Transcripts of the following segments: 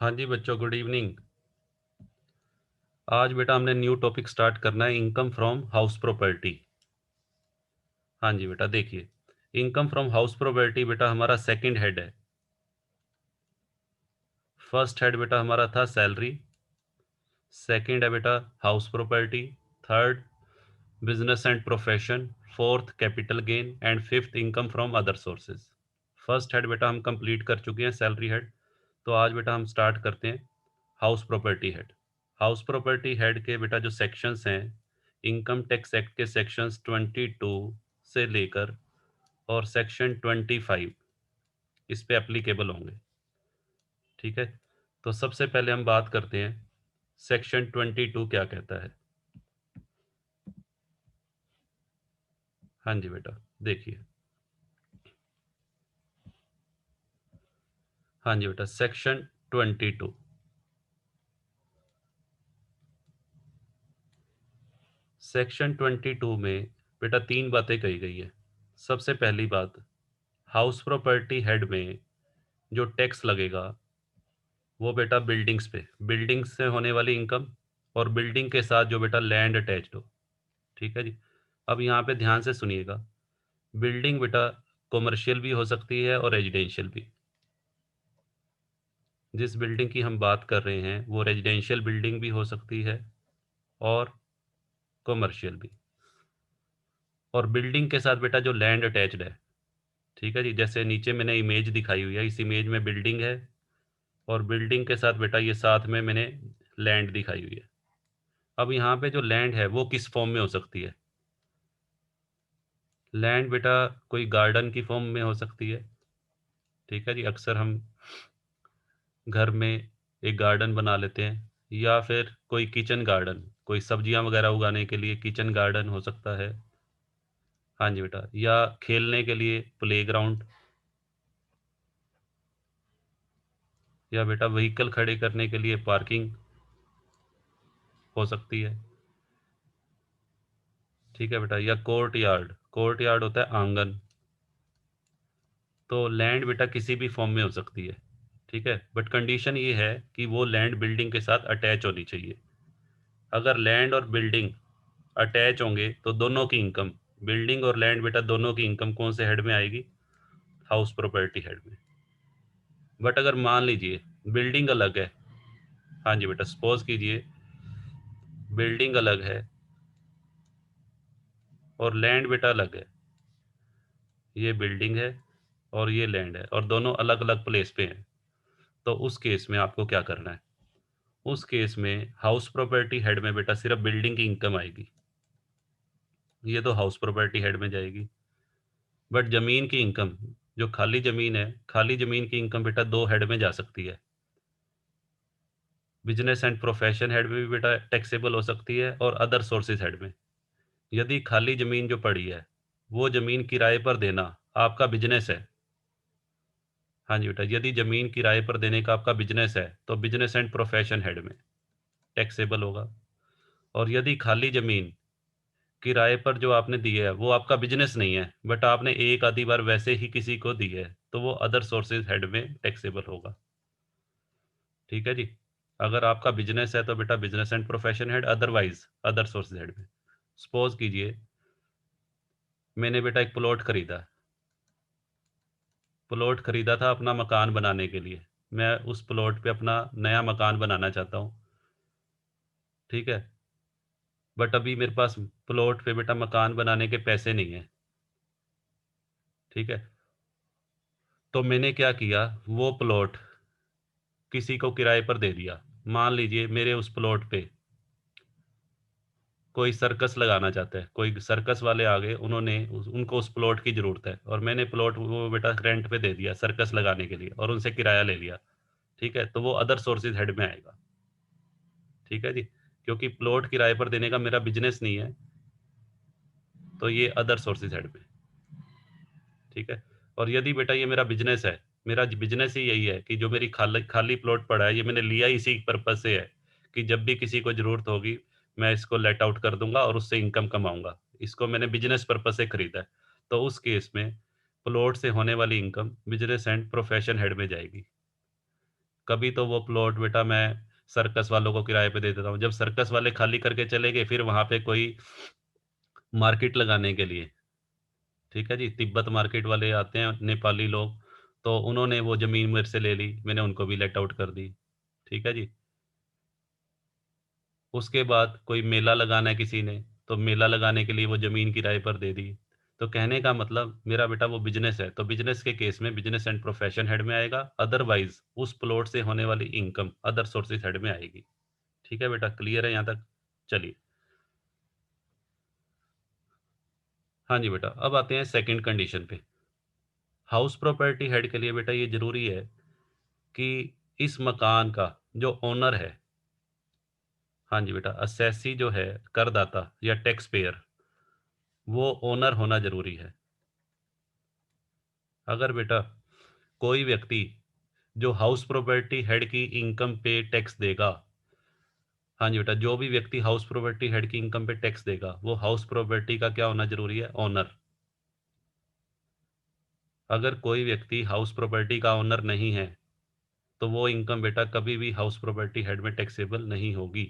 हाँ जी बच्चों, good evening. आज बेटा हमने न्यू टॉपिक स्टार्ट करना है, इनकम फ्रॉम हाउस प्रॉपर्टी। हाँ जी बेटा, देखिए इनकम फ्रॉम हाउस प्रॉपर्टी बेटा हमारा सेकंड हेड है। फर्स्ट हेड बेटा हमारा था सैलरी, सेकंड है बेटा house property, third business and profession, fourth capital gain and fifth income from other sources. First head बेटा हम कंप्लीट कर चुके हैं, सैलरी हेड। तो आज बेटा हम स्टार्ट करते हैं house property head. House property head के बेटा जो सेक्शंस हैं, इनकम टैक्स एक्ट के सेक्शंस 22 से लेकर और सेक्शन 25 इस पे एप्लीकेबल होंगे। ठीक है, तो सबसे पहले हम बात करते हैं सेक्शन 22 क्या कहता है। हाँ जी बेटा, देखिए। हाँ जी बेटा, सेक्शन 22। सेक्शन 22 में बेटा तीन बातें कही गई है। सबसे पहली बात, हाउस प्रॉपर्टी हेड में जो टैक्स लगेगा वो बेटा बिल्डिंग्स पे, बिल्डिंग से होने वाली इनकम और बिल्डिंग के साथ जो बेटा लैंड अटैच्ड हो। ठीक है जी। अब यहाँ पे ध्यान से सुनिएगा, बिल्डिंग बेटा कॉमर्शियल भी हो सकती है और रेजिडेंशियल भी। जिस बिल्डिंग की हम बात कर रहे हैं वो रेजिडेंशियल बिल्डिंग भी हो सकती है और कॉमर्शियल भी। और बिल्डिंग के साथ बेटा जो लैंड अटैच्ड है, ठीक है जी, जैसे नीचे मैंने इमेज दिखाई हुई है, इस इमेज में बिल्डिंग है और बिल्डिंग के साथ बेटा ये साथ में मैंने लैंड दिखाई हुई है। अब यहाँ पे जो लैंड है वो किस फॉर्म में हो सकती है? लैंड बेटा कोई गार्डन की फॉर्म में हो सकती है। ठीक है जी, अक्सर हम घर में एक गार्डन बना लेते हैं, या फिर कोई किचन गार्डन, कोई सब्जियां वगैरह उगाने के लिए किचन गार्डन हो सकता है। हाँ जी बेटा, या खेलने के लिए प्लेग्राउंड, या बेटा व्हीकल खड़े करने के लिए पार्किंग हो सकती है। ठीक है बेटा, या कोर्ट यार्ड, कोर्ट यार्ड होता है आंगन। तो लैंड बेटा किसी भी फॉर्म में हो सकती है। ठीक है, बट कंडीशन ये है कि वो लैंड बिल्डिंग के साथ अटैच होनी चाहिए। अगर लैंड और बिल्डिंग अटैच होंगे तो दोनों की इनकम, बिल्डिंग और लैंड बेटा दोनों की इनकम कौन से हेड में आएगी? हाउस प्रॉपर्टी हेड में। बट अगर मान लीजिए बिल्डिंग अलग है, हाँ जी बेटा, सपोज कीजिए बिल्डिंग अलग है और लैंड बेटा अलग है, ये बिल्डिंग है और ये लैंड है और दोनों अलग अलग प्लेस पे हैं, तो उस केस में आपको क्या करना है? उस केस में हाउस प्रॉपर्टी हेड में बेटा सिर्फ बिल्डिंग की इनकम आएगी, ये तो हाउस प्रॉपर्टी हेड में जाएगी। बट जमीन की इनकम, जो खाली जमीन है, खाली जमीन की इनकम बेटा दो हेड में जा सकती है। बिजनेस एंड प्रोफेशन हेड में भी बेटा टैक्सेबल हो सकती है और अदर सोर्सेज हेड में। यदि खाली जमीन जो पड़ी है वो जमीन किराए पर देना आपका बिजनेस है, हाँ जी बेटा, यदि जमीन किराए पर देने का आपका बिजनेस है तो बिजनेस एंड प्रोफेशन हेड में टैक्सेबल होगा। और यदि खाली जमीन किराए पर जो आपने दी है वो आपका बिजनेस नहीं है, बट आपने एक आधी बार वैसे ही किसी को दी है, तो वो अदर सोर्सेज हेड में टैक्सेबल होगा। ठीक है जी। अगर आपका बिजनेस है तो बेटा business and profession head, otherwise other sources head में। सपोज कीजिए मैंने बेटा एक प्लॉट खरीदा था अपना मकान बनाने के लिए। मैं उस प्लॉट पे अपना नया मकान बनाना चाहता हूँ। ठीक है, बट अभी मेरे पास प्लॉट पे बेटा मकान बनाने के पैसे नहीं है। ठीक है, तो मैंने क्या किया, वो प्लॉट किसी को किराए पर दे दिया। मान लीजिए मेरे उस प्लॉट पे कोई सर्कस लगाना चाहता है, कोई सर्कस वाले आ गए, उनको उस प्लॉट की ज़रूरत है और मैंने प्लॉट वो बेटा रेंट पे दे दिया सर्कस लगाने के लिए और उनसे किराया ले लिया। ठीक है, तो वो अदर सोर्सेज हेड में आएगा। ठीक है जी, क्योंकि प्लॉट किराए पर देने का मेरा बिजनेस नहीं है, तो ये अदर सोर्सेज हेड में। ठीक है, और यदि बेटा ये मेरा बिजनेस है, मेरा बिजनेस ही यही है कि जो मेरी खाली खाली प्लॉट पड़ा है ये मैंने लिया इसी पर्पज से है कि जब भी किसी को ज़रूरत होगी मैं इसको लेट आउट कर दूंगा और उससे इनकम कमाऊंगा। इसको मैंने बिजनेस पर्पज से खरीदा है, तो उस केस में प्लॉट से होने वाली income business and profession head में जाएगी। कभी तो वो प्लॉट बेटा मैं सर्कस वालों को किराए पे दे देता हूँ। जब सर्कस वाले खाली करके चले गए, फिर वहाँ पे कोई मार्केट लगाने के लिए, ठीक है जी, तिब्बत मार्केट वाले आते हैं, नेपाली लोग, तो उन्होंने वो ज़मीन मेरे से ले ली, मैंने उनको भी लेट आउट कर दी, ठीक है जी। उसके बाद कोई मेला लगाना है किसी ने, तो मेला लगाने के लिए वो ज़मीन किराए पर दे दी। तो कहने का मतलब मेरा बेटा वो बिज़नेस है, तो बिज़नेस के केस में बिज़नेस एंड प्रोफ़ेशन हेड में आएगा, अदरवाइज़ उस प्लॉट से होने वाली इनकम अदर सोर्सेज़ हेड में आएगी। ठीक है बेटा, क्लियर है यहाँ तक? चलिए। हाँ जी बेटा, अब आते हैं सेकंड कंडीशन पे। हाउस प्रॉपर्टी हेड के लिए बेटा ये ज़रूरी है कि इस मकान का जो ओनर है, हाँ जी बेटा, असेसी जो है, करदाता या टैक्स पेयर, वो ओनर होना ज़रूरी है। अगर बेटा कोई व्यक्ति जो हाउस प्रॉपर्टी हेड की इनकम पे टैक्स देगा, हाँ जी बेटा, जो भी व्यक्ति हाउस प्रॉपर्टी हेड की इनकम पे टैक्स देगा, वो हाउस प्रॉपर्टी का क्या होना ज़रूरी है? ओनर। अगर कोई व्यक्ति हाउस प्रॉपर्टी का ओनर नहीं है, तो वो इनकम बेटा कभी भी हाउस प्रॉपर्टी हेड में टैक्सेबल नहीं होगी।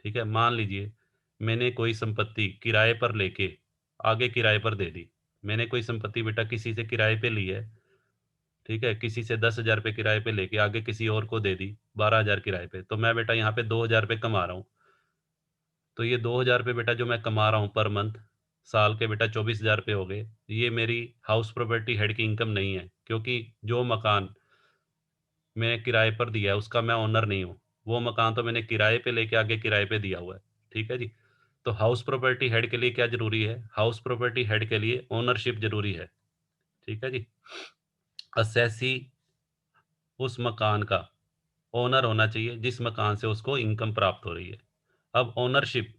ठीक है? मान लीजिए मैंने कोई संपत्ति किराए पर लेके आगे किराए पर दे दी। मैंने कोई संपत्ति बेटा किसी से किराए पे ली है, ठीक है? किसी से 10,000 रुपए किराए पे लेके आगे किसी और को दे दी 12,000 किराए पे। तो मैं बेटा यहाँ पे 2,000 रुपए कमा रहा हूँ। तो ये 2,000 रुपए बेटा जो मैं कमा रहा हूँ पर मंथ, साल के बेटा 24,000 रुपए हो गए। ये मेरी हाउस प्रॉपर्टी हेड की इनकम नहीं है, क्योंकि जो मकान मैंने किराए पर दिया है उसका मैं ओनर नहीं हूँ। वो मकान तो मैंने किराए पे लेके आगे किराए पे दिया हुआ है। ठीक है जी? तो हाउस प्रॉपर्टी हेड के लिए क्या ज़रूरी है? हाउस प्रॉपर्टी हेड के लिए ओनरशिप ज़रूरी है। ठीक है जी? असेसी उस मकान का ओनर होना चाहिए जिस मकान से उसको इनकम प्राप्त हो रही है। अब ओनरशिप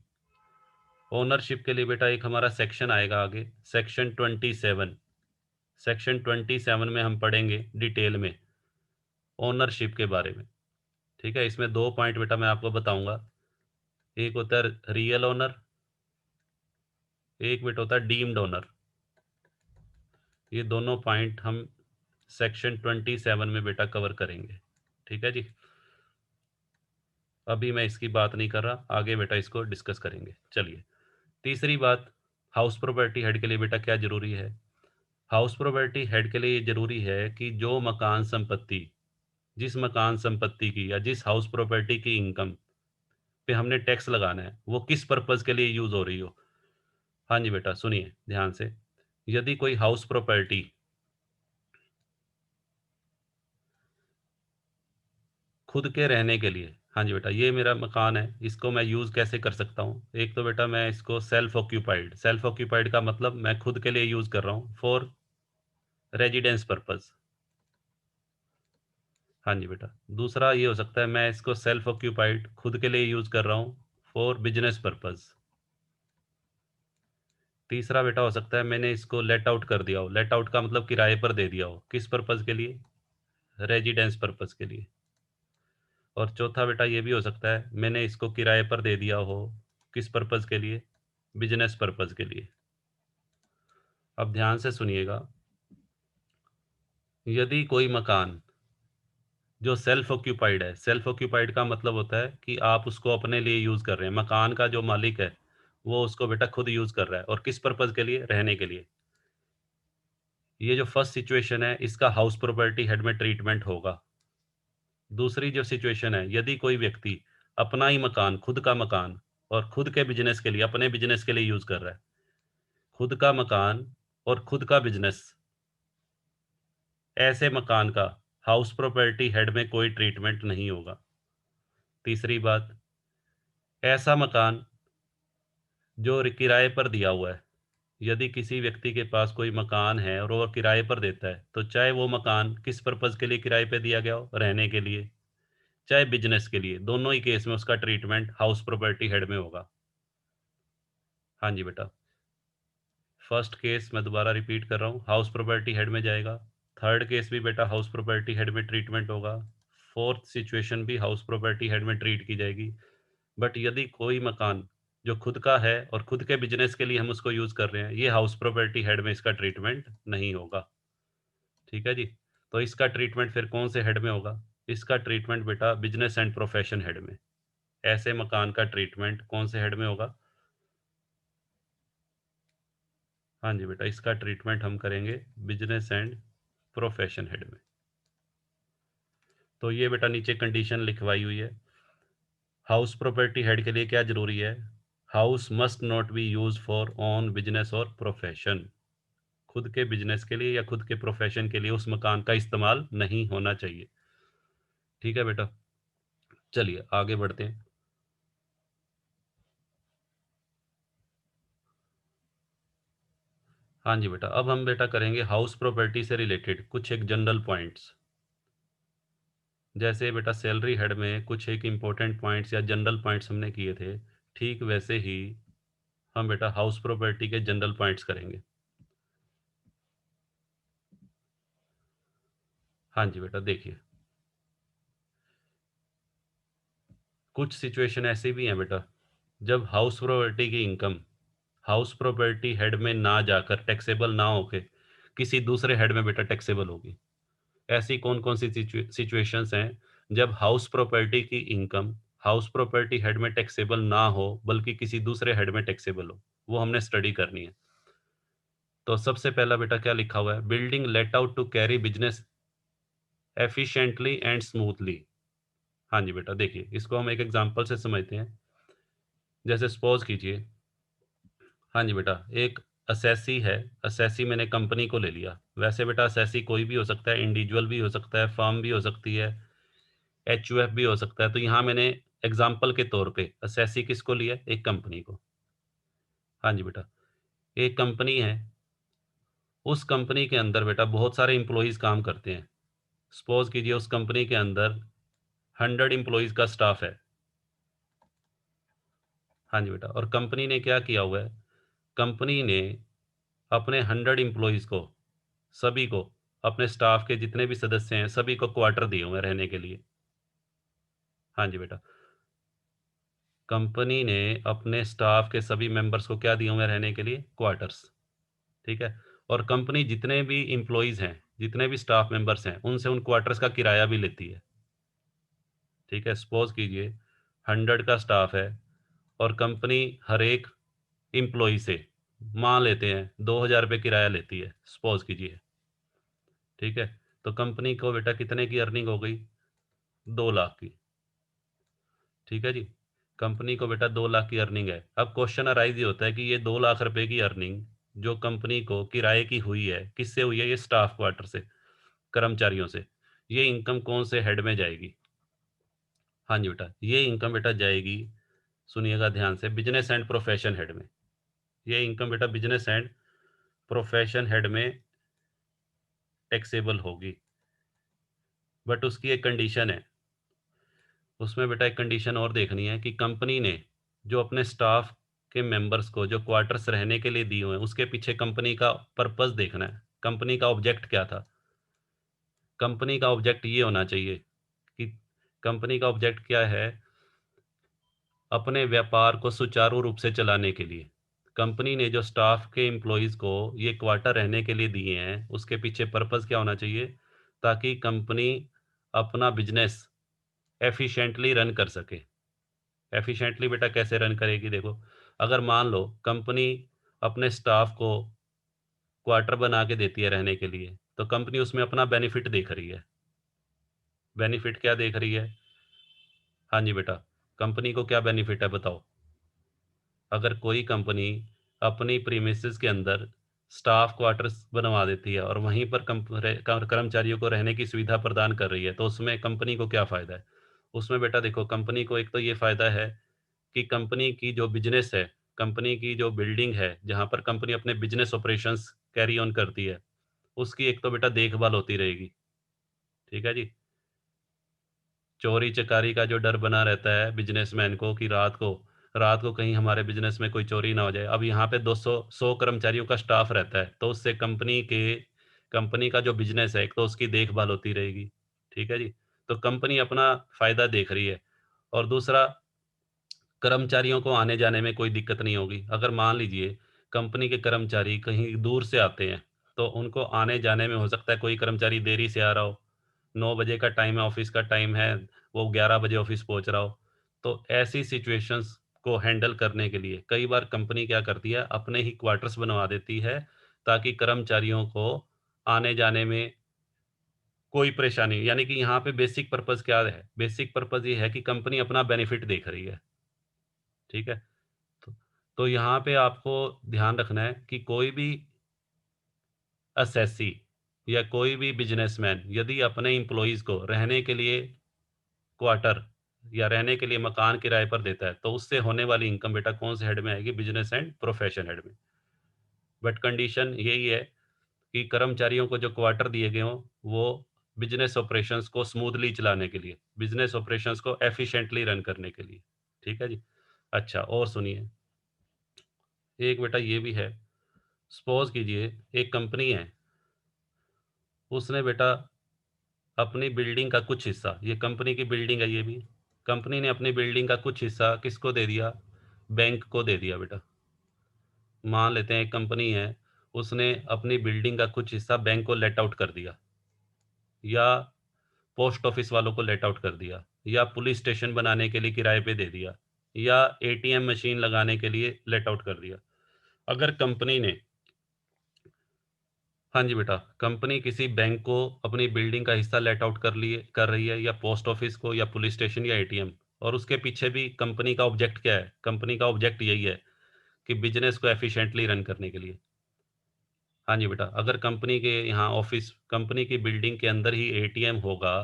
ओनरशिप के लिए बेटा एक हमारा सेक्शन आएगा आगे, सेक्शन 27। सेक्शन 27 में हम पढ़ेंगे डिटेल में ओनरशिप के बारे में। ठीक है? इसमें 2 पॉइंट बेटा मैं आपको बताऊँगा। एक होता है रियल ओनर, एक बेटा होता है डीम्ड ओनर। ये दोनों पॉइंट हम सेक्शन 27 में बेटा कवर करेंगे। ठीक है जी? अभी मैं इसकी बात नहीं कर रहा, आगे बेटा इसको डिस्कस करेंगे। चलिए, तीसरी बात, हाउस प्रॉपर्टी हेड के लिए बेटा क्या ज़रूरी है? हाउस प्रॉपर्टी हेड के लिए ये ज़रूरी है कि जो मकान संपत्ति, जिस मकान संपत्ति की या जिस हाउस प्रॉपर्टी की इनकम पे हमने टैक्स लगाना है, वो किस पर्पज़ के लिए यूज़ हो रही हो। हाँ जी बेटा, सुनिए ध्यान से। यदि कोई हाउस प्रॉपर्टी खुद के रहने के लिए, हाँ जी बेटा, ये मेरा मकान है, इसको मैं यूज़ कैसे कर सकता हूँ? एक तो बेटा मैं इसको सेल्फ ऑक्यूपाइड का मतलब मैं खुद के लिए यूज़ कर रहा हूँ फॉर रेजिडेंस पर्पज़। हाँ जी बेटा। दूसरा ये हो सकता है मैं इसको सेल्फ ऑक्यूपाइड खुद के लिए यूज़ कर रहा हूँ फॉर बिज़नेस पर्पज़। तीसरा बेटा हो सकता है मैंने इसको लेट आउट कर दिया हो। लेट आउट का मतलब किराए पर दे दिया हो। किस पर्पज़ के लिए? रेजिडेंस पर्पज़ के लिए। और चौथा बेटा ये भी हो सकता है मैंने इसको किराए पर दे दिया हो। किस पर्पज़ के लिए? बिज़नेस पर्पज़ के लिए। अब ध्यान से सुनिएगा, यदि कोई मकान जो सेल्फ ऑक्यूपाइड है, सेल्फ ऑक्यूपाइड का मतलब होता है कि आप उसको अपने लिए यूज़ कर रहे हैं। मकान का जो मालिक है, वो उसको बेटा खुद यूज़ कर रहा है और किस पर्पज़ के लिए? रहने के लिए। ये जो फर्स्ट सिचुएशन है, इसका हाउस प्रॉपर्टी हेड में ट्रीटमेंट होगा। दूसरी जो सिचुएशन है, यदि कोई व्यक्ति अपना ही मकान, खुद का मकान और खुद के बिज़नेस के लिए, अपने बिज़नेस के लिए यूज़ कर रहा है। खुद का मकान और खुद का बिज़नेस, ऐसे मकान का हाउस प्रॉपर्टी हेड में कोई ट्रीटमेंट नहीं होगा। तीसरी बात, ऐसा मकान जो किराए पर दिया हुआ है, यदि किसी व्यक्ति के पास कोई मकान है और वो किराए पर देता है, तो चाहे वो मकान किस पर्पज़ के लिए किराए पे दिया गया हो, रहने के लिए, चाहे बिज़नेस के लिए, दोनों ही केस में उसका ट्रीटमेंट हाउस प्रॉपर्टी हेड में होगा। हाँ जी बेटा। फर्स्ट केस मैं दोबारा रिपीट कर रहा हूँ, हाउस प्रॉपर्टी हेड में जाएगा। थर्ड केस भी बेटा हाउस प्रॉपर्टी हेड में ट्रीटमेंट होगा। फोर्थ सिचुएशन भी हाउस प्रॉपर्टी हेड में ट्रीट की जाएगी। बट यदि कोई मकान जो खुद का है और खुद के बिजनेस के लिए हम उसको यूज़ कर रहे हैं, ये हाउस प्रॉपर्टी हेड में इसका ट्रीटमेंट नहीं होगा। ठीक है जी? तो इसका ट्रीटमेंट फिर कौन से हेड में होगा? इसका ट्रीटमेंट बेटा बिज़नेस एंड प्रोफ़ेशन हेड में। ऐसे मकान का ट्रीटमेंट कौन से हेड में होगा? हाँ जी बेटा, इसका ट्रीटमेंट हम करेंगे बिज़नेस एंड प्रोफ़ेशन हेड में। तो ये बेटा नीचे कंडीशन लिखवाई हुई है। हाउस प्रॉपर्टी हेड के लिए क्या ज़रूरी है? House must not be used for own business और प्रोफ़ेशन। खुद के बिज़नेस के लिए या खुद के प्रोफ़ेशन के लिए उस मकान का इस्तेमाल नहीं होना चाहिए। ठीक है बेटा? चलिए आगे बढ़ते हैं। हाँ जी बेटा, अब हम बेटा करेंगे हाउस प्रॉपर्टी से रिलेटेड कुछ एक जनरल पॉइंट्स। जैसे बेटा सैलरी हेड में कुछ एक इम्पोर्टेंट पॉइंट्स या जनरल पॉइंट्स हमने किए थे, ठीक वैसे ही हम बेटा हाउस प्रॉपर्टी के जनरल पॉइंट्स करेंगे। हाँ जी बेटा, देखिए, कुछ सिचुएशन ऐसी भी हैं बेटा, जब हाउस प्रॉपर्टी की इनकम हाउस प्रॉपर्टी हेड में ना जाकर टैक्सेबल ना होके किसी दूसरे हेड में बेटा टैक्सेबल होगी। ऐसी कौन-कौन सी सिचुएशंस हैं जब हाउस प्रॉपर्टी की इनकम हाउस प्रॉपर्टी हेड में टैक्सेबल ना हो बल्कि किसी दूसरे हेड में टैक्सेबल हो? वो हमने स्टडी करनी है। तो सबसे पहला बेटा क्या लिखा हुआ है? Building let out to carry business efficiently and smoothly. हाँ जी बेटा, देखिए इसको हम एक एग्ज़ाम्पल से समझते हैं। जैसे सपोज़ कीजिए, हाँ जी बेटा, एक असेसी है, असेसी मैंने कंपनी को ले लिया। वैसे बेटा असेसी कोई भी हो सकता है, इंडिविजुअल भी हो सकता है, फर्म भी हो सकती है, एचयूएफ भी हो सकता है। तो यहाँ मैंने एग्ज़ाम्पल के तौर पे असेसी किसको लिया है? एक कंपनी को। हाँ जी बेटा, एक कंपनी है, उस कंपनी के अंदर बेटा बहुत सारे एम्प्लॉइज़ काम करते हैं। सपोज़ कीजिए उस कंपनी के अंदर 100 एम्प्लॉइज़ का स्टाफ है। हाँ जी बेटा, और कंपनी ने क्या किया हुआ है? कंपनी ने अपने 100 एम्प्लॉइज़ को, सभी को, अपने स्टाफ के जितने भी सदस्य हैं, सभी को क्वार्टर दिए हुए हैं रहने के लिए। हाँ जी बेटा, कंपनी ने अपने स्टाफ के सभी मेंबर्स को क्या दिए हुए हैं रहने के लिए? क्वार्टर्स, ठीक है? और कंपनी जितने भी एम्प्लॉइज़ हैं, जितने भी स्टाफ मेंबर्स हैं, उनसे उन क्वार्टर्स का किराया भी लेती है, ठीक है? सपोज़ कीजिए 100 का स्टाफ है और कंपनी हर एक एम्प्लॉयी से मान लेते हैं ₹2000 किराया लेती है, सपोज़ कीजिए, ठीक है? तो कंपनी को बेटा कितने की अर्निंग हो गई? 2 लाख की, ठीक है जी? कंपनी को बेटा 2 लाख की अर्निंग है। अब क्वेश्चन अराइज़ ये होता है कि ये 2 लाख रुपए की अर्निंग जो कंपनी को किराए की हुई है, किससे हुई है? ये स्टाफ क्वार्टर से, कर्मचारियों से। ये इनकम कौन से हेड में जाएगी? हाँ जी बेटा, ये इनकम बेटा जाएगी, सुनिएगा ध्यान से, बिज़नेस एंड प्रोफ़ेशन हेड में। ये इनकम बेटा बिज़नेस एंड प्रोफ़ेशन हेड में टैक्सेबल होगी। बट उसकी एक कंडीशन है, उसमें बेटा एक कंडीशन और देखनी है कि कंपनी ने जो अपने स्टाफ के मेंबर्स को जो क्वार्टर्स रहने के लिए दिए हुए हैं, उसके पीछे कंपनी का पर्पस देखना है। कंपनी का ऑब्जेक्ट क्या था? कंपनी का ऑब्जेक्ट ये होना चाहिए कि कंपनी का ऑब्जेक्ट क्या है? अपने व्यापार को सुचारू रूप से चलाने के लिए। कंपनी ने जो स्टाफ के एम्प्लॉइज़ को ये क्वार्टर रहने के लिए दिए हैं, उसके पीछे पर्पस क्या होना चाहिए? ताकि कंपनी अपना बिज़नेस एफ़िशिएंटली रन कर सके। एफ़िशिएंटली बेटा कैसे रन करेगी देखो, अगर मान लो कंपनी अपने स्टाफ को क्वार्टर बना के देती है रहने के लिए, तो कंपनी उसमें अपना बेनिफिट देख रही है। बेनिफिट क्या देख रही है? हाँ जी बेटा, कंपनी को क्या बेनिफिट है बताओ? अगर कोई कंपनी अपनी प्रीमिसेस के अंदर स्टाफ क्वार्टर्स बनवा देती है और वहीं पर कर्मचारियों को रहने की सुविधा प्रदान कर रही है, तो उसमें कंपनी को क्या फ़ायदा है? उसमें बेटा देखो कंपनी को एक तो ये फ़ायदा है कि कंपनी की जो बिज़नेस है, कंपनी की जो बिल्डिंग है, जहाँ पर कंपनी अपने बिज़नेस ऑपरेशंस कैरी ऑन करती है, उसकी एक तो बेटा देखभाल होती रहेगी, ठीक है जी? चोरी-चकारी का जो डर बना रहता है बिज़नेसमैन को कि रात को कहीं हमारे बिज़नेस में कोई चोरी ना हो जाए। अब यहाँ पे 200 100 कर्मचारियों का स्टाफ रहता है, तो उससे कंपनी का जो बिज़नेस है, एक तो उसकी देखभाल होती रहेगी, ठीक है जी? तो कंपनी अपना फ़ायदा देख रही है और दूसरा कर्मचारियों को आने-जाने में कोई दिक्कत नहीं होगी। अगर मान लीजिए कंपनी के कर्मचारी कहीं दूर से आते हैं, तो उनको आने-जाने में हो सकता है कोई कर्मचारी देरी से आ रहा हो, 9 बजे का टाइम है, ऑफ़िस का टाइम है, वो 11 बजे ऑफ़िस पहुँच रहा हो। तो ऐसी सिचुएशंस को हैंडल करने के लिए कई बार कंपनी क्या करती है, अपने ही क्वार्टर्स बनवा देती है, ताकि कर्मचारियों को आने-जाने में कोई परेशानी, यानी कि यहाँ पे बेसिक पर्पज़ क्या है? बेसिक पर्पज़ ये है कि कंपनी अपना बेनिफिट देख रही है, ठीक है? तो तो यहाँ पे आपको ध्यान रखना है कि कोई भी असेसी या कोई भी बिज़नेसमैन यदि अपने एम्प्लॉइज़ को रहने के लिए क्वार्टर या रहने के लिए मकान किराए पर देता है, तो उससे होने वाली इनकम बेटा कौन-से हेड में आएगी? बिज़नेस एंड प्रोफ़ेशन हेड में। बट कंडीशन यही है कि कर्मचारियों को जो क्वार्टर दिए गए हों, वो बिज़नेस ऑपरेशंस को स्मूथली चलाने के लिए, बिज़नेस ऑपरेशंस को एफ़िशिएंटली रन करने के लिए। ठीक है जी? अच्छा, और सुनिए, एक बेटा ये भी है, सपोज़ कीजिए एक कंपनी है, उसने बेटा अपनी बिल्डिंग का कुछ हिस्सा, ये कंपनी की बिल्डिंग है ये भी, कंपनी ने अपनी बिल्डिंग का कुछ हिस्सा किसको दे दिया? बैंक को दे दिया बेटा। मान लेते हैं एक कंपनी है, उसने अपनी बिल्डिंग का कुछ हिस्सा बैंक को लेट आउट कर दिया, या पोस्ट ऑफिस वालों को लेट आउट कर दिया, या पुलिस स्टेशन बनाने के लिए किराए पे दे दिया, या एटीएम मशीन लगाने के लिए लेट आउट कर दिया। अगर कंपनी ने, हाँ जी बेटा, कंपनी किसी बैंक को अपनी बिल्डिंग का हिस्सा लेट आउट कर रही है, या पोस्ट ऑफिस को, या पुलिस स्टेशन, या एटीएम, और उसके पीछे भी कंपनी का ऑब्जेक्ट क्या है? कंपनी का ऑब्जेक्ट यही है कि बिज़नेस को एफिशिएंटली रन करने के लिए। हाँ जी बेटा, अगर कंपनी के यहाँ ऑफ़िस, कंपनी की बिल्डिंग के अंदर ही एटीएम होगा,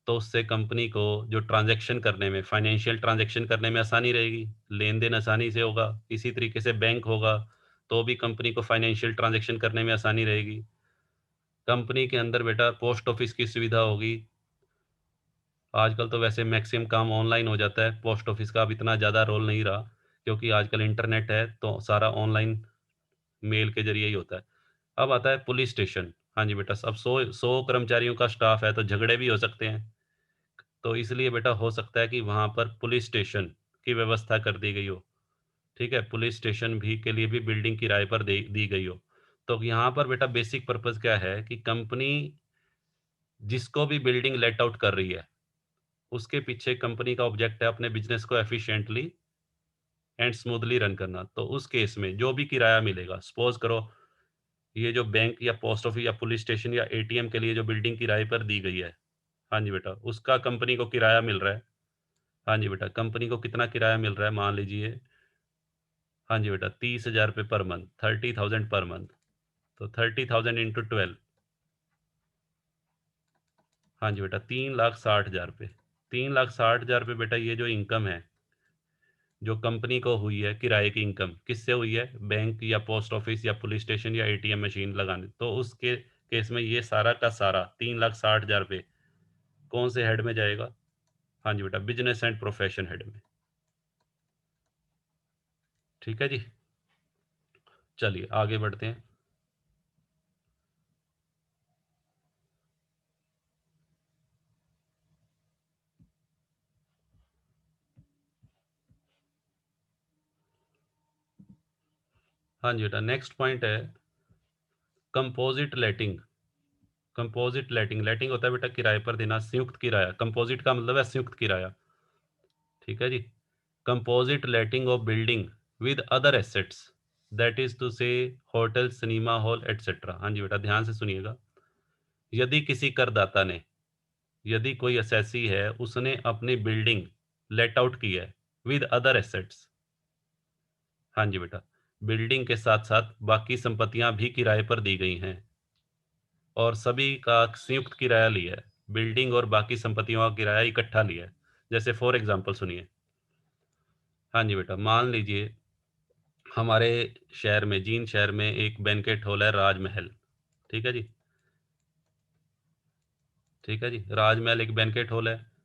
तो उससे कंपनी को जो ट्रांज़ैक्शन करने में, फ़ाइनेंशियल ट्रांज़ैक्शन करने में आसानी रहेगी, लेन-देन आसानी से होगा। इसी तरीके से बैंक होगा, तो भी कंपनी को फ़ाइनेंशियल ट्रांज़ैक्शन करने में आसानी रहेगी। कंपनी के अंदर बेटा पोस्ट ऑफ़िस की सुविधा होगी। आजकल तो वैसे मैक्सिमम काम ऑनलाइन हो जाता है, पोस्ट ऑफ़िस का अब इतना ज़्यादा रोल नहीं रहा, क्योंकि आजकल इंटरनेट है, तो सारा ऑनलाइन मेल के ज़रिए ही होता है। अब आता है पुलिस स्टेशन। हाँ जी बेटा, अब 100 कर्मचारियों का स्टाफ है, तो झगड़े भी हो सकते हैं। तो इसलिए बेटा हो सकता है कि वहाँ पर पुलिस स्टेशन की व्यवस्था कर दी गई हो। ठीक है? पुलिस स्टेशन भी के लिए भी बिल्डिंग किराए पर दे दी गई हो। तो यहाँ पर बेटा बेसिक पर्पज़ क्या है कि कंपनी जिसको भी बिल्डिंग लेट आउट कर रही है, उसके पीछे कंपनी का ऑब्जेक्ट है अपने बिज़नेस को एफिशिएंटली एंड स्मूथली रन करना। तो उस केस में जो भी किराया मिलेगा, सपोज़ करो ये जो बैंक या पोस्ट ऑफिस या पुलिस स्टेशन या एटीएम के लिए जो बिल्डिंग किराए पर दी गई है, हाँ जी बेटा, उसका कंपनी को किराया मिल रहा है। हाँ जी बेटा, कंपनी को कितना किराया मिल रहा है मान लीजिए, हाँ जी बेटा, 30,000 रुपए पर मंथ, 30,000 पर मंथ। तो 30,000 इंटू 12, हाँ जी बेटा, 3,60,000 रुपए। 3,60,000 रुपए बेटा, ये जो इनकम है, जो कंपनी को हुई है किराए की इनकम, किससे हुई है? बैंक या पोस्ट ऑफिस या पुलिस स्टेशन या एटीएम मशीन लगाने। तो उसके केस में ये सारा का सारा 3,60,000 रुपए कौन से हेड में जाएगा? हाँ जी बेटा, बिज़नेस एंड प्रोफ़ेशन हेड में। ठीक है जी? चलिए आगे बढ़ते हैं। हाँ जी बेटा, नेक्स्ट पॉइंट है कंपोज़िट लेटिंग। कंपोज़िट लेटिंग, लेटिंग होता है बेटा किराए पर देना, संयुक्त किराया। कंपोज़िट का मतलब है संयुक्त किराया। ठीक है जी? Composite letting of building with other assets, that is to say hotel, cinema hall etcetera. हाँ जी बेटा, ध्यान से सुनिएगा। यदि किसी करदाता ने, यदि कोई असेसी है, उसने अपनी बिल्डिंग लेट आउट की है विद अदर एसेट्स, हाँ जी बेटा, बिल्डिंग के साथ-साथ बाकी संपत्तियाँ भी किराए पर दी गई हैं और सभी का संयुक्त किराया लिया है। बिल्डिंग और बाकी संपत्तियों का किराया इकट्ठा लिया है। जैसे फॉर एग्ज़ाम्पल सुनिए, हाँ जी बेटा, मान लीजिए हमारे शहर में, जींद शहर में एक बैंक्वेट हॉल है राजमहल, ठीक है जी? ठीक है जी? राजमहल एक बैंक्वेट हॉल है।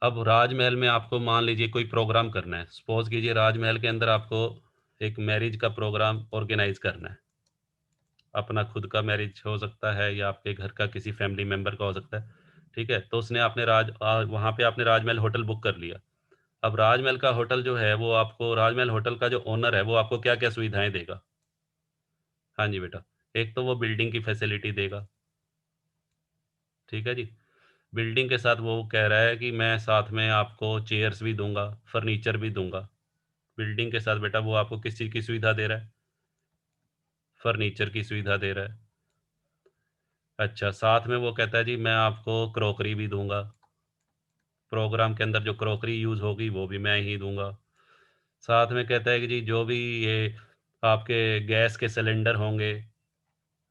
अब राजमहल में आपको मान लीजिए कोई प्रोग्राम करना है। सपोज़ कीजिए राजमहल के अंदर आपको एक मैरिज का प्रोग्राम ऑर्गेनाइज़ करना है। अपना खुद का मैरिज हो सकता है या आपके घर का किसी फैमिली मेंबर का हो सकता है, ठीक है? तो उसने आपने वहाँ पे आपने राजमहल होटल बुक कर लिया। अब राजमहल का होटल जो है वो आपको, राजमहल होटल का जो ओनर है वो आपको क्या-क्या सुविधाएँ देगा? हाँ जी बेटा, एक तो वो बिल्डिंग की फैसिलिटी देगा, ठीक है जी। बिल्डिंग के साथ वो कह रहा है कि मैं साथ में आपको चेयर्स भी दूँगा, फर्नीचर भी दूँगा। बिल्डिंग के साथ बेटा वो आपको किस चीज़ की सुविधा दे रहा है? फर्नीचर की सुविधा दे रहा है। अच्छा, साथ में वो कहता है जी मैं आपको क्रॉकरी भी दूँगा। प्रोग्राम के अंदर जो क्रॉकरी यूज़ होगी वो भी मैं ही दूँगा। साथ में कहता है कि जी जो भी ये आपके गैस के सिलेंडर होंगे,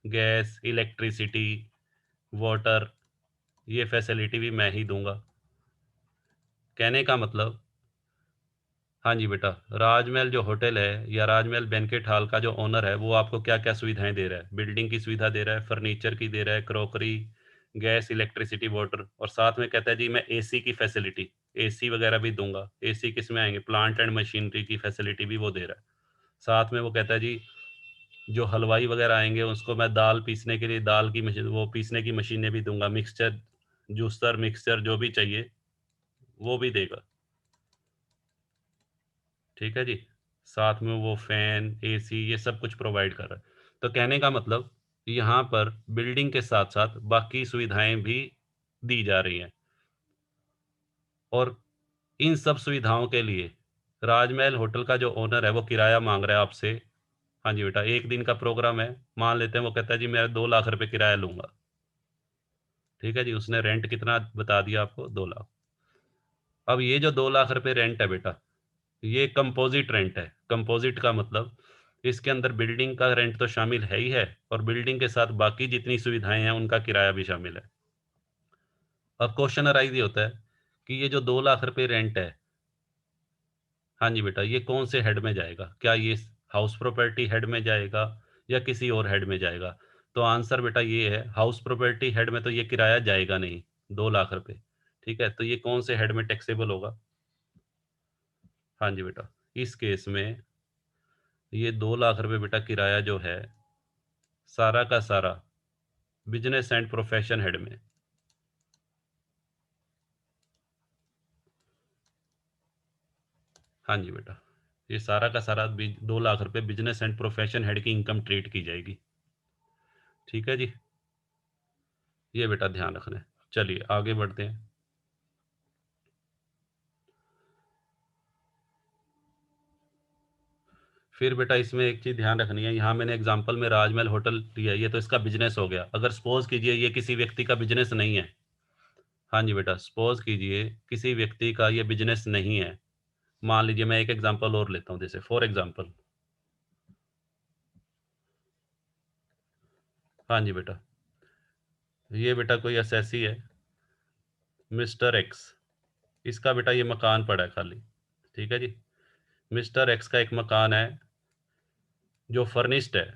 गैस, इलेक्ट्रिसिटी, वाटर, ये फैसिलिटी भी मैं ही दूँगा। कहने का मतलब हाँ जी बेटा, राजमहल जो होटल है या राजमहल बैंक्वेट हॉल का जो ओनर है, वो आपको क्या-क्या सुविधाएँ दे रहा है। बिल्डिंग की सुविधा दे रहा है, फर्नीचर की दे रहा है, क्रॉकरी, गैस, इलेक्ट्रिसिटी, वाटर और साथ में कहता है जी मैं एसी की फैसिलिटी, एसी वगैरह भी दूँगा। एसी किसमें आएँगे? प्लांट एंड मशीनरी की फैसिलिटी भी वो दे रहा है। साथ में वो कहता है जी जो हलवाई वगैरह आएँगे उसको मैं दाल पीसने के लिए दाल की मशीन वो पीसने की मशीनें भी दूँगा, मिक्सचर, जूसर, मिक्सचर जो भी चाहिए, वो भी देगा। ठीक है जी। साथ में वो फ़ैन, एसी ये सब कुछ प्रोवाइड कर रहा है। तो कहने का मतलब यहाँ पर बिल्डिंग के साथ-साथ बाकी सुविधाएँ भी दी जा रही हैं और इन सब सुविधाओं के लिए राजमहल होटल का जो ओनर है वो किराया माँग रहा है आपसे। हाँ जी बेटा, 1 दिन का प्रोग्राम है, मान लेते हैं वो कहता है जी मैं 2 लाख रुपए किराया लूँगा। ठीक है जी, उसने रेंट कितना बता दिया आपको 2 लाख। अब ये जो 2 लाख रुपए रेंट है बेटा, ये कंपोज़िट रेंट है। कंपोज़िट का मतलब इसके अंदर बिल्डिंग का रेंट तो शामिल है ही है और बिल्डिंग के साथ बाकी जितनी सुविधाएँ हैं, उनका किराया भी शामिल है। अब क्वेश्चन अराइज़ ये होता है कि ये जो 2 लाख रुपए रेंट है, हाँ जी बेटा, ये कौन से हेड में जाएगा? क्या ये हाउस प्रॉपर्टी हेड में जाएगा या किसी और हेड में जाएगा? तो आंसर बेटा ये है, हाउस प्रॉपर्टी हेड में तो ये किराया जाएगा नहीं, 2 लाख रुपए। ठीक है? तो ये कौन से हेड में टैक्सेबल होगा? हाँ जी बेटा, इस केस में ये 2 लाख रुपए बेटा किराया जो है, सारा का सारा बिज़नेस एंड प्रोफ़ेशन हेड में। हाँ जी बेटा, ये सारा का सारा 2 लाख रुपए बिज़नेस एंड प्रोफ़ेशन हेड की इनकम ट्रीट की जाएगी। ठीक है जी? ये बेटा ध्यान रखना है। चलिए आगे बढ़ते हैं। फिर बेटा इसमें एक चीज़ ध्यान रखनी है, यहाँ मैंने एग्ज़ाम्पल में राजमहल होटल दिया है, ये तो इसका बिज़नेस हो गया। अगर सपोज़ कीजिए ये किसी व्यक्ति का बिज़नेस नहीं है। हाँ जी बेटा, सपोज़ कीजिए किसी व्यक्ति का ये बिज़नेस नहीं है। मान लीजिए मैं एक एग्ज़ाम्पल और लेता हूँ जैसे फॉर एग्ज़ाम्पल हाँ जी बेटा, ये बेटा कोई एसएससी है, मिस्टर एक्स, इसका बेटा ये मकान पड़ा है खाली। ठीक है जी? मिस्टर एक्स का एक मकान है जो फर्निश्ड है,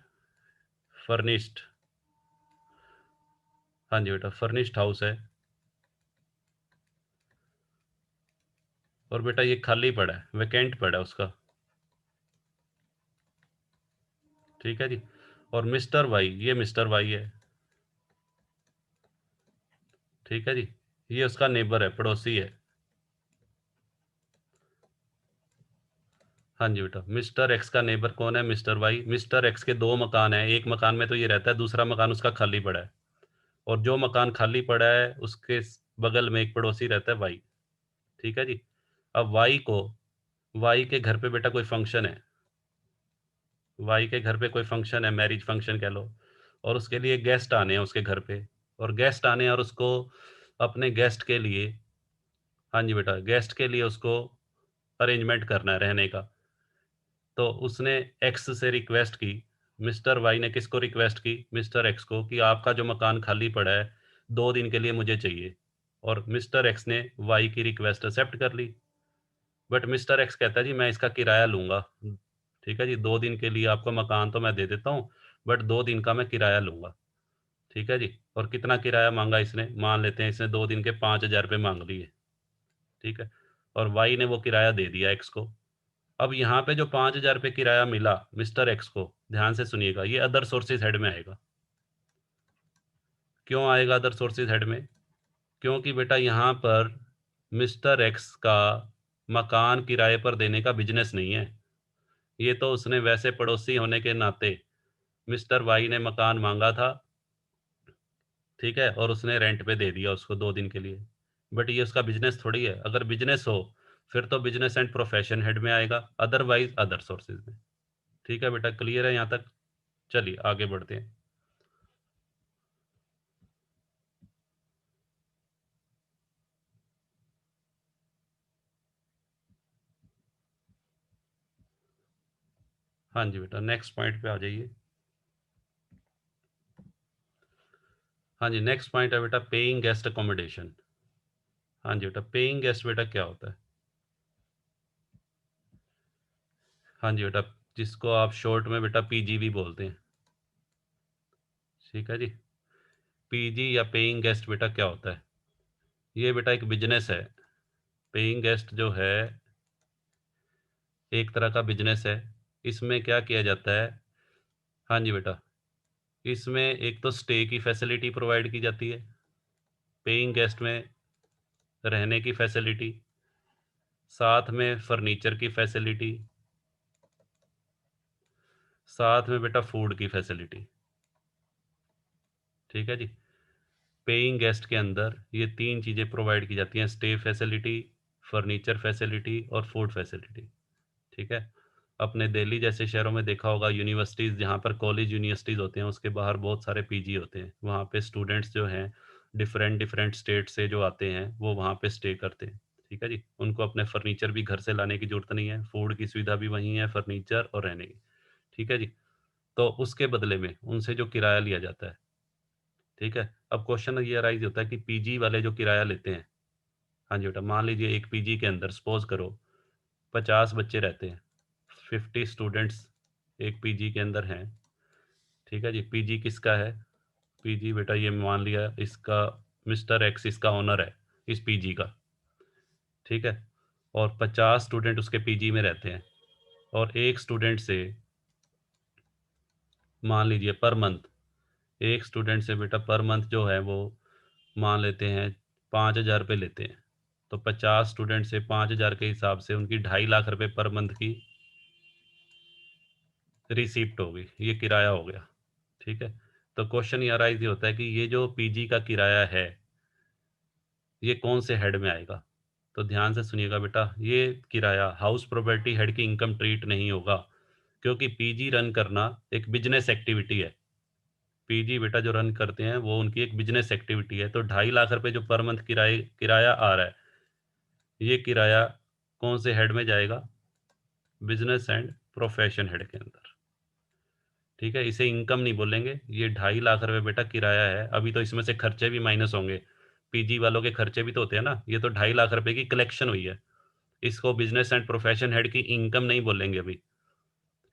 फर्निश्ड हाँ जी बेटा, फर्निश्ड हाउस है और बेटा ये खाली पड़ा है, वैकेंट पड़ा है उसका। ठीक है जी? और मिस्टर वाई, ये मिस्टर वाई है। ठीक है जी? ये उसका नेबर है, पड़ोसी है। हाँ जी बेटा, मिस्टर एक्स का नेबर कौन है? Mister Y. मिस्टर एक्स के 2 मकान हैं, एक मकान में तो ये रहता है, दूसरा मकान उसका खाली पड़ा है और जो मकान खाली पड़ा है, उसके बगल में एक पड़ोसी रहता है वाई। ठीक है जी? अब वाई के घर पे बेटा कोई फंक्शन है, वाई के घर पे कोई फंक्शन है, मैरिज फंक्शन कह लो और उसके लिए गेस्ट आने हैं उसके घर पे और गेस्ट आने हैं और उसको अपने गेस्ट के लिए हाँ जी बेटा, गेस्ट के लिए उसको अरेंजमेंट करना है रहने का। तो उसने एक्स से रिक्वेस्ट की, मिस्टर वाई ने किसको रिक्वेस्ट की? मिस्टर एक्स को कि आपका जो मकान खाली पड़ा है, 2 दिन के लिए मुझे चाहिए और मिस्टर एक्स ने वाई की रिक्वेस्ट एक्सेप्ट कर ली। बट मिस्टर एक्स कहता है जी मैं इसका किराया लूँगा। ठीक है जी, 2 दिन के लिए आपका मकान तो मैं दे देता हूँ, बट 2 दिन का मैं किराया लूँगा। ठीक है जी? और कितना किराया माँगा इसने? मान लेते हैं इसने 2 दिन के 5,000 रुपए माँग लिए। ठीक है? और वाई ने वो किराया दे दिया एक्स को। अब यहाँ पे जो 5,000 रुपए किराया मिला मिस्टर एक्स को, ध्यान से सुनिएगा, ये अदर सोर्सेज़ हेड में आएगा। क्यों आएगा अदर सोर्सेज़ हेड में? क्योंकि बेटा यहाँ पर मिस्टर एक्स का मकान किराए पर देने का बिज़नेस नहीं है। ये तो उसने वैसे पड़ोसी होने के नाते मिस्टर वाई ने मकान माँगा था। ठीक है, और उसने रेंट पे दे दिया उसको 2 दिन के लिए। बट ये उसका बिज़नेस थोड़ी है। अगर बिज़नेस हो, फिर तो बिज़नेस एंड प्रोफ़ेशन हेड में आएगा, अदरवाइज़ अदर सोर्सेज़ में। ठीक है बेटा, क्लियर है यहाँ तक? चलिए आगे बढ़ते हैं। हाँ जी बेटा, नेक्स्ट पॉइंट पे आ जाइए। हाँ जी, नेक्स्ट पॉइंट है बेटा पेइंग गेस्ट अकोमोडेशन। हाँ जी बेटा, पेइंग गेस्ट बेटा क्या होता है? हाँ जी बेटा, जिसको आप शॉर्ट में बेटा पीजी भी बोलते हैं। ठीक है जी। पीजी या पेइंग गेस्ट बेटा क्या होता है? ये बेटा एक बिज़नेस है। पेइंग गेस्ट जो है, एक तरह का बिज़नेस है। इसमें क्या किया जाता है? हाँ जी बेटा, इसमें एक तो स्टे की फैसिलिटी प्रोवाइड की जाती है, पेइंग गेस्ट में रहने की फैसिलिटी, साथ में फर्नीचर की फैसिलिटी, साथ में बेटा फूड की फैसिलिटी। ठीक है जी। पेइंग गेस्ट के अंदर ये 3 चीज़ें प्रोवाइड की जाती हैं, स्टे फैसिलिटी, फर्नीचर फैसिलिटी और फूड फैसिलिटी। ठीक है। अपने दिल्ली जैसे शहरों में देखा होगा, यूनिवर्सिटीज़ जहाँ पर कॉलेज यूनिवर्सिटीज़ होते हैं, उसके बाहर बहुत सारे पीजी होते हैं। वहाँ पे स्टूडेंट्स जो हैं, डिफरेंट डिफरेंट स्टेट से जो आते हैं, वो वहाँ पे स्टे करते हैं। ठीक है जी। उनको अपने फर्नीचर भी घर से लाने की ज़रूरत नहीं है, फूड की सुविधा भी वहीं है, फर्नीचर और रहने की। ठीक है जी। तो उसके बदले में उनसे जो किराया लिया जाता है, ठीक है? अब क्वेश्चन ये अराइज़ होता है कि पीजी वाले जो किराया लेते हैं, हाँ जी बेटा, मान लीजिए एक पीजी के अंदर सपोज़ करो 50 बच्चे रहते हैं, 50 स्टूडेंट्स एक पीजी के अंदर हैं। ठीक है जी। पीजी किसका है? पीजी बेटा ये मान लिया इसका मिस्टर एक्स इसका ओनर है इस पीजी का। ठीक है? और 50 स्टूडेंट उसके पीजी में रहते हैं, और एक स्टूडेंट से मान लीजिए पर मंथ, एक स्टूडेंट से बेटा पर मंथ जो है वो मान लेते हैं 5,000 रुपये लेते हैं। तो 50 स्टूडेंट से 5,000 के हिसाब से उनकी 2.5 लाख रुपए पर मंथ की रिसीप्ट होगी, ये किराया हो गया। ठीक है? तो क्वेश्चन ये अराइज़ ये होता है कि ये जो पीजी का किराया है, ये कौन से हेड में आएगा? तो ध्यान से सुनिएगा बेटा, ये किराया हाउस प्रॉपर्टी हेड की इनकम ट्रीट नहीं होगा, क्योंकि पीजी रन करना एक बिज़नेस एक्टिविटी है। पीजी बेटा जो रन करते हैं वो उनकी एक बिज़नेस एक्टिविटी है, तो 2.5 लाख रुपए जो पर मंथ किराया आ रहा है, ये किराया कौन से हेड में जाएगा? बिज़नेस एंड प्रोफ़ेशन हेड के अंदर। ठीक है? इसे इनकम नहीं बोलेंगे, ये 2.5 लाख रुपए बेटा किराया है, अभी तो इसमें से खर्चे भी माइनस होंगे। पीजी वालों के खर्चे भी तो होते हैं ना, ये तो 2.5 लाख रुपए की कलेक्शन हुई है। इसको बिज़नेस एंड प्रोफ़ेशन हेड की इनकम नहीं बोलेंगे अभी।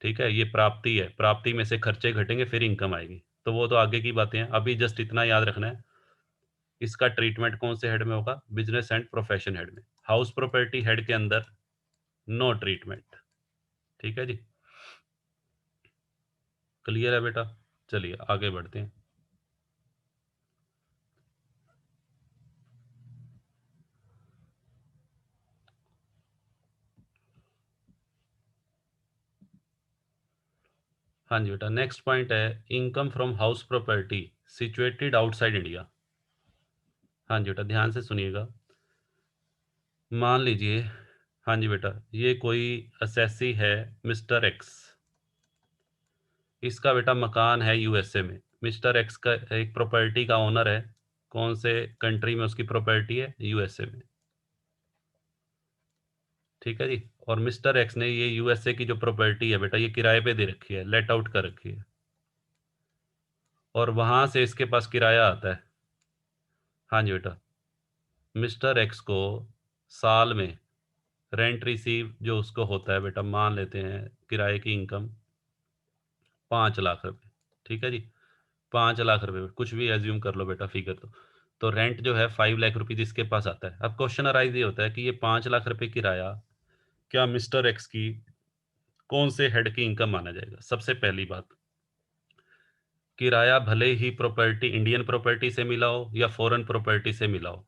ठीक है? ये प्राप्ति है, प्राप्ति में से खर्चे घटेंगे फिर इनकम आएगी। तो वो तो आगे की बातें हैं, अभी जस्ट इतना याद रखना है, इसका ट्रीटमेंट कौन से हेड में होगा? बिज़नेस एंड प्रोफ़ेशन हेड में। हाउस प्रॉपर्टी हेड के अंदर नो ट्रीटमेंट। ठीक है जी? क्लियर है बेटा? चलिए आगे बढ़ते हैं। हाँ जी बेटा, नेक्स्ट पॉइंट है income from house property situated outside India. हाँ जी बेटा, ध्यान से सुनिएगा। मान लीजिए, हाँ जी बेटा, ये कोई असेसी है मिस्टर एक्स, इसका बेटा मकान है यूएसए में। मिस्टर एक्स का एक प्रॉपर्टी का ओनर है, कौन से कंट्री में उसकी प्रॉपर्टी है? यूएसए में। ठीक है जी। और मिस्टर एक्स ने ये यूएसए की जो प्रॉपर्टी है बेटा, ये किराए पे दे रखी है, लेट आउट कर रखी है, और वहां से इसके पास किराया आता है। हाँ जी बेटा, मिस्टर एक्स को साल में रेंट रिसीव जो उसको होता है बेटा, मान लेते हैं किराए की इनकम 5 लाख रुपए। ठीक है जी। 5 लाख रुपए, कुछ भी एज्यूम कर लो बेटा फिगर। तो रेंट जो है 5 लाख रुपीज इसके पास आता है। अब क्वेश्चन अराइज ये होता है कि ये 5 लाख रुपए किराया क्या मिस्टर एक्स की कौन से हेड की इनकम माना जाएगा? सबसे पहली बात, किराया भले ही प्रॉपर्टी इंडियन प्रॉपर्टी से मिला हो या फॉरेन प्रॉपर्टी से मिला हो,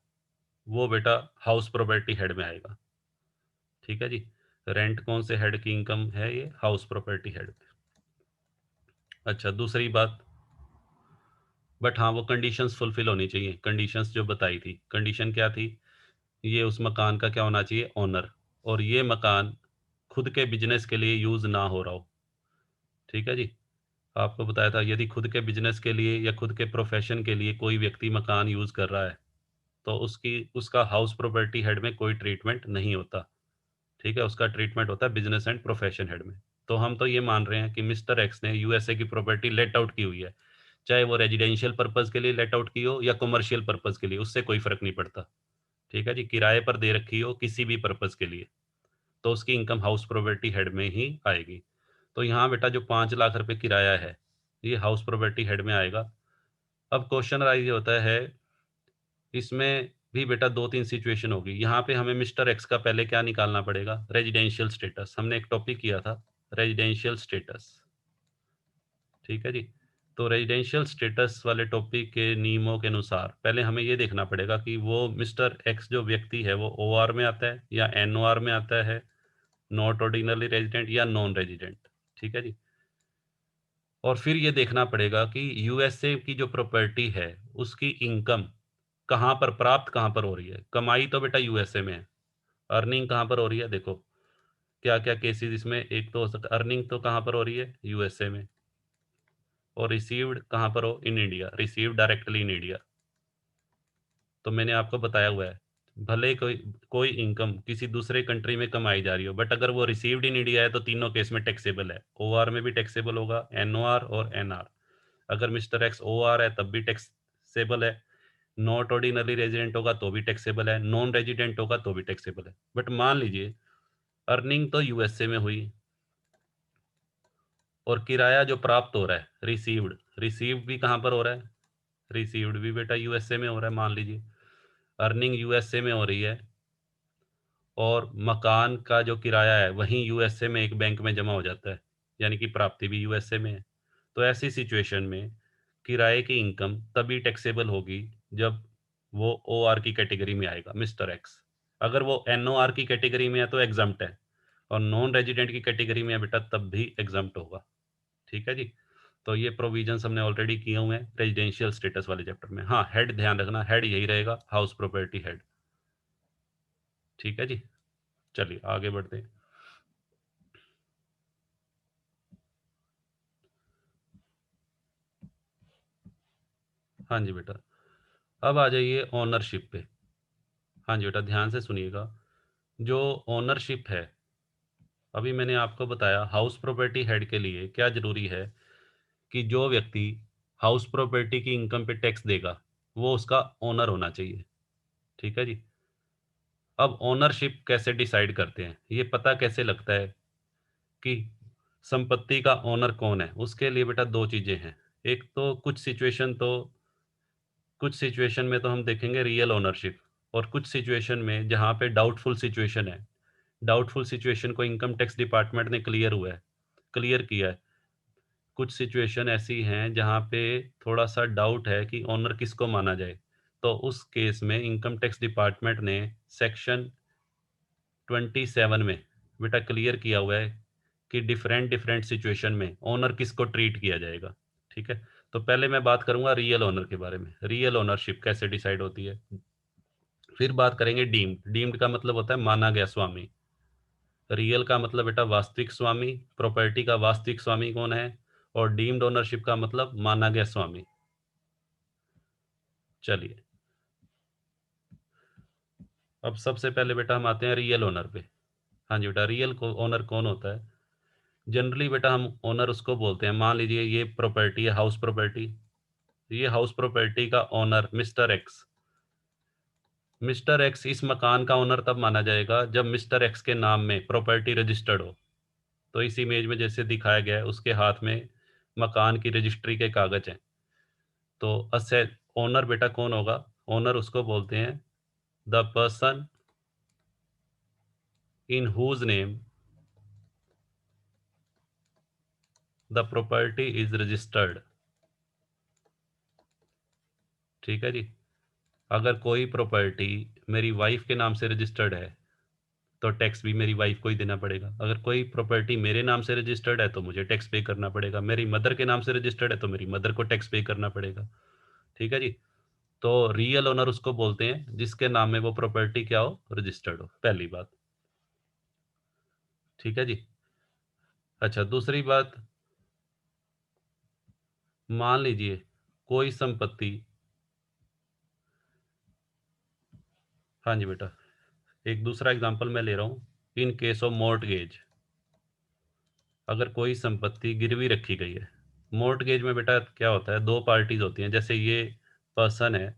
वो बेटा हाउस प्रॉपर्टी हेड में आएगा। ठीक है जी। रेंट कौन से हेड की इनकम है? ये हाउस प्रॉपर्टी हेड। अच्छा, दूसरी बात, बट हाँ, वो कंडीशंस फुलफिल होनी चाहिए। कंडीशंस जो बताई थी, कंडीशन क्या थी? ये उस मकान का क्या होना चाहिए? ओनर, और ये मकान खुद के बिजनेस के लिए यूज ना हो रहा हो। ठीक है जी। आपको बताया था यदि खुद के बिजनेस के लिए या खुद के प्रोफेशन के लिए कोई व्यक्ति मकान यूज कर रहा है, तो उसका हाउस प्रॉपर्टी हेड में कोई ट्रीटमेंट नहीं होता। ठीक है, उसका ट्रीटमेंट होता है बिजनेस एंड प्रोफेशन हेड में। तो हम तो ये मान रहे हैं कि मिस्टर एक्स ने यूएसए की प्रॉपर्टी लेट आउट की हुई है, चाहे वो रेजिडेंशियल पर्पज के लिए लेट आउट की हो या कमर्शियल पर्पज के लिए, उससे कोई फर्क नहीं पड़ता। ठीक है जी, किराए पर दे रखी हो किसी भी पर्पज के लिए, तो उसकी इनकम हाउस प्रॉपर्टी हेड में ही आएगी। तो यहाँ बेटा जो 5 लाख रुपए किराया है, ये हाउस प्रॉपर्टी हेड में आएगा। अब क्वेश्चन राइज होता है, इसमें भी बेटा 2-3 सिचुएशन होगी। यहाँ पे हमें मिस्टर एक्स का पहले क्या निकालना पड़ेगा? Residential status. हमने एक टॉपिक किया था, रेजिडेंशियल स्टेटस। ठीक है जी। तो रेजिडेंशियल स्टेटस वाले टॉपिक के नियमों के अनुसार पहले हमें ये देखना पड़ेगा कि वो मिस्टर एक्स जो व्यक्ति है वो ओआर में आता है या एनओआर में आता है, नॉट ऑर्डिनरी रेजिडेंट या नॉन रेजिडेंट। ठीक है जी। और फिर ये देखना पड़ेगा कि यूएसए की जो प्रॉपर्टी है उसकी इनकम कहाँ पर प्राप्त कहाँ पर हो रही है। कमाई तो बेटा यूएसए में है, अर्निंग कहाँ पर हो रही है? देखो क्या क्या केसेस इसमें, एक तो हो सकता अर्निंग तो कहाँ पर हो रही है? यूएसए में। और रिसीव्ड कहाँ पर हो? In India, received directly in India. तो मैंने आपको बताया हुआ है, भले कोई कोई इनकम किसी दूसरे कंट्री में कमाई जा रही हो, बट अगर वो रिसीव्ड इन इंडिया है तो तीनों केस में टैक्सेबल है। ओआर में भी टैक्सेबल होगा, एनओआर और एनआर। अगर मिस्टर एक्स ओआर है तब भी टैक्सेबल है, नॉट ऑर्डिनरी रेजिडेंट होगा तो भी टैक्सेबल है, नॉन रेजिडेंट होगा तो भी टैक्सेबल है। बट मान लीजिए अर्निंग तो यूएसए में हुई, और किराया जो प्राप्त हो रहा है रिसीव्ड, रिसीव्ड भी कहाँ पर हो रहा है? रिसीव्ड भी बेटा यूएसए में हो रहा है। मान लीजिए अर्निंग यूएसए में हो रही है, और मकान का जो किराया है वहीं यूएसए में एक बैंक में जमा हो जाता है, यानी कि प्राप्ति भी यूएसए में है। तो ऐसी सिचुएशन में किराए की इनकम तभी टैक्सेबल होगी जब वो ओआर की कैटेगरी में आएगा मिस्टर एक्स। अगर वो एनओआर की कैटेगरी में है तो एग्जम्प्ट है, और नॉन रेजिडेंट की कैटेगरी में है बेटा तब भी एग्जम्प्ट होगा। ठीक है जी। तो ये प्रोविजंस हमने ऑलरेडी किए हुए हैं रेजिडेंशियल स्टेटस वाले चैप्टर में। हाँ, हेड ध्यान रखना, हेड यही रहेगा, हाउस प्रॉपर्टी हेड। ठीक है जी। चलिए आगे बढ़ते हैं। हाँ जी बेटा, अब आ जाइए ओनरशिप पे। हाँ जी बेटा, ध्यान से सुनिएगा। जो ओनरशिप है, अभी मैंने आपको बताया हाउस प्रॉपर्टी हेड के लिए क्या जरूरी है कि जो व्यक्ति हाउस प्रॉपर्टी की इनकम पे टैक्स देगा वो उसका ओनर होना चाहिए। ठीक है जी। अब ओनरशिप कैसे डिसाइड करते हैं, ये पता कैसे लगता है कि संपत्ति का ओनर कौन है? उसके लिए बेटा दो चीजें हैं। एक तो कुछ सिचुएशन में तो हम देखेंगे रियल ओनरशिप, और कुछ सिचुएशन में जहाँ पे डाउटफुल सिचुएशन है, डाउटफुल सिचुएशन को इनकम टैक्स डिपार्टमेंट ने क्लियर किया है। कुछ सिचुएशन ऐसी हैं जहाँ पे थोड़ा सा डाउट है कि ओनर किसको माना जाए, तो उस केस में इनकम टैक्स डिपार्टमेंट ने सेक्शन 27 में बेटा क्लियर किया हुआ है कि डिफरेंट डिफरेंट सिचुएशन में ओनर किसको ट्रीट किया जाएगा। ठीक है। तो पहले मैं बात करूंगा रियल ओनर के बारे में, रियल ओनरशिप कैसे डिसाइड होती है। फिर बात करेंगे डीम्ड। डीम्ड का मतलब होता है माना गया स्वामी। रियल का मतलब बेटा वास्तविक स्वामी, प्रॉपर्टी का वास्तविक स्वामी कौन है, और डीम्ड ओनरशिप का मतलब माना गया स्वामी। चलिए, अब सबसे पहले बेटा हम आते हैं रियल ओनर पे। हाँ जी बेटा, रियल ओनर कौन होता है? जनरली बेटा हम ओनर उसको बोलते हैं, मान लीजिए ये प्रॉपर्टी है हाउस प्रॉपर्टी, ये हाउस प्रॉपर्टी का owner mister x. Mister x इस मकान का ओनर तब माना जाएगा जब मिस्टर एक्स के नाम में प्रॉपर्टी रजिस्टर्ड हो। तो इस इमेज में जैसे दिखाया गया है उसके हाथ में मकान की रजिस्ट्री के कागज हैं। तो असेट ओनर बेटा कौन होगा? ओनर उसको बोलते हैं the person in whose name the property is registered. ठीक है जी। अगर कोई प्रॉपर्टी मेरी वाइफ के नाम से रजिस्टर्ड है तो टैक्स भी मेरी वाइफ को ही देना पड़ेगा। अगर कोई प्रॉपर्टी मेरे नाम से रजिस्टर्ड है तो मुझे टैक्स पे करना पड़ेगा। मेरी मदर के नाम से रजिस्टर्ड है तो मेरी मदर को टैक्स पे करना पड़ेगा। ठीक है जी। तो रियल ओनर उसको बोलते हैं जिसके नाम में वो प्रॉपर्टी क्या हो, रजिस्टर्ड हो, पहली बात। ठीक है जी। अच्छा, दूसरी बात, मान लीजिए कोई संपत्ति, हाँ जी बेटा, एक दूसरा एग्जांपल मैं ले रहा हूँ। इन केस ऑफ मॉर्टगेज, अगर कोई संपत्ति गिरवी रखी गई है, मॉर्टगेज में बेटा क्या होता है, दो पार्टीज होती हैं। जैसे ये पर्सन है